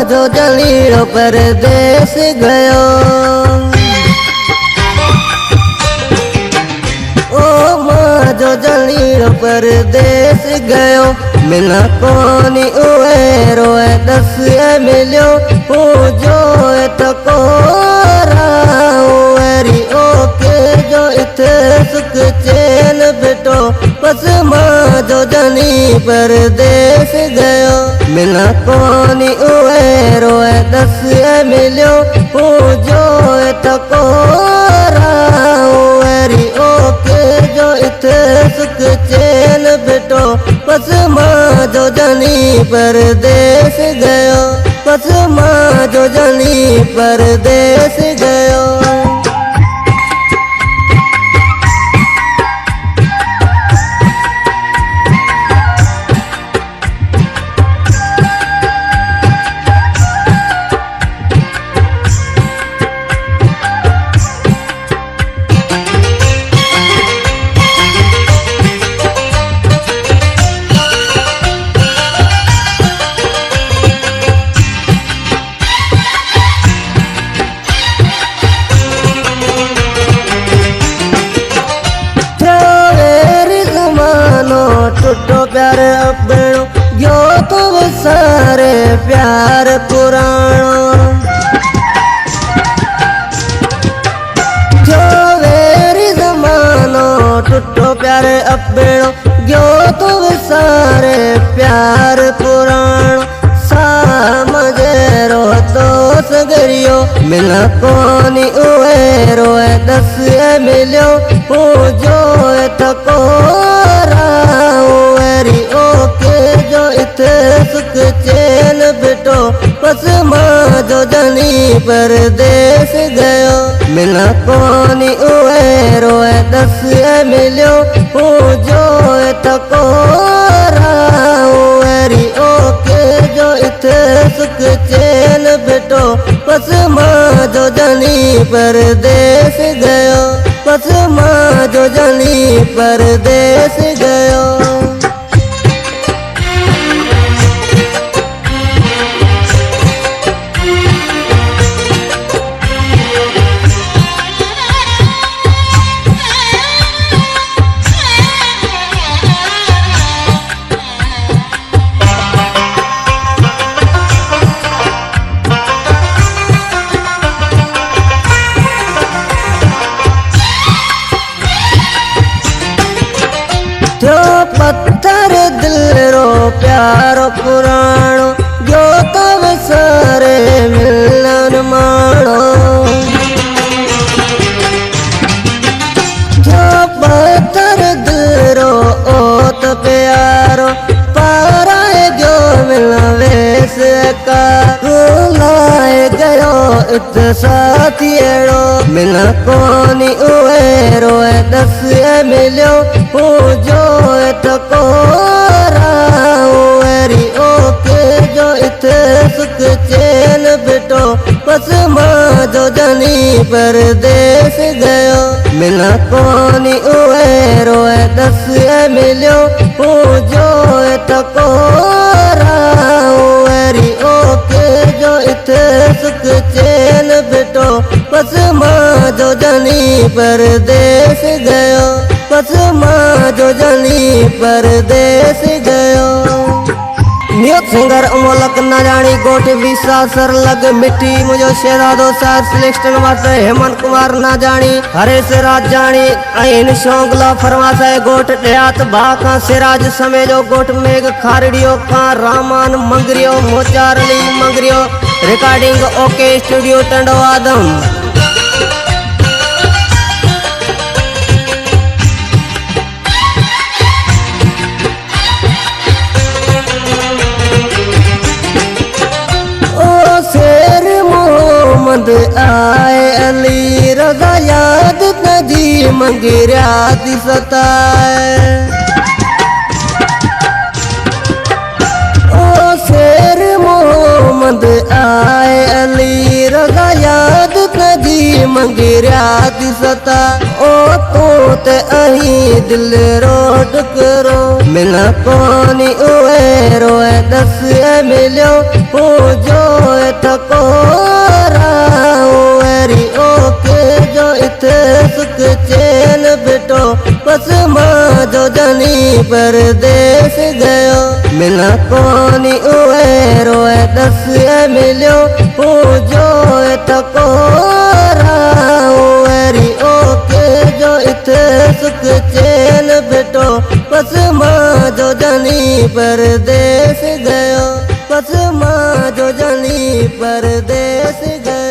जो जलीड़ो परदेस गयो। ओ मां जो जलीड़ो परदेस गयो। मिला कोनी उए रोए दस मिलियो हो जो तको रारी ओके जो इथे सुख चैन बिटो। बस मां जो जनी परदेस गयो। मिला कोनी उए रोए दस मिलियो हो जो तको रारी ओके जो इथे सुख चैन बिटो। बस मां जो जनी परदेस गयो। बस मां जो जनी परदेस गयो। टूटो प्यार अपनो यो तो सारे प्यार पुराणो। जो वेरी जमानो टूटो प्यार अपनो यो तो सारे प्यार पुराणो। सामझे रो तो सगरियो मिला कोनी उए रोए दस मिलियो हो जो तको ओके जो इथे सुख चैन बिटो। बस मां जो जनी परदेस गयो। मिला कोनी उए रोए दस मिलियो हो जो तको ओके जो इथे सुख चैन बिटो। बस मां जो जनी परदेस गयो। बस मां जो जनी परदेस गयो। जो पत्थर दिल रो प्यारो पुराणो जो तब सारे मिलन माणो। जो पत्थर दिल रो ओत प्यारो पाराए जो मिला वेस का रुलाए गयो इत साथियड़ो। मिला कोनी उए रोए दस मिलियो हो जो तको रारी ओके जो इथे सुख चैन बिटो। बस मां जो जनी परदेस गयो। मिला कोनी उए रोए दस मिलियो हो जो तको रारी ओके जो इथे सुख चैन बिटो। बस मां जो जनी परदेस गयो। बस मां जो जनी परदेस गयो। नियत सिंगर अमोलक ना जानी गोठ विसा सर लग मिट्टी मुझो शेरादो सार सिलेक्शन मास्टर हेमंत कुमार ना जानी हरेश राज जानी आइन शोंगला फरमासा गोठ देहात भाका सिराज समेजो गोठ मेघ खारड़ियो का रामान मंगरियो मोचारली मंगरियो। Recording okay studio Tando Adam. आए अली रजा याद नजी मंगिरा सताए। ओ शेर मोहम्मद आए अली रजा याद नजी मंगिरा सता। ओ तो ते अही दिल रोड करो मिला कोनी उए रोए दस मिलियो हो जो परदेस गयो मिला कोनी उए रोए दस मिलियो पूजो तको रारी ओके जो इथे सुख चैन बेटो बस मां जो जानी परदेस गयो बस मां जो जानी परदेस गयो।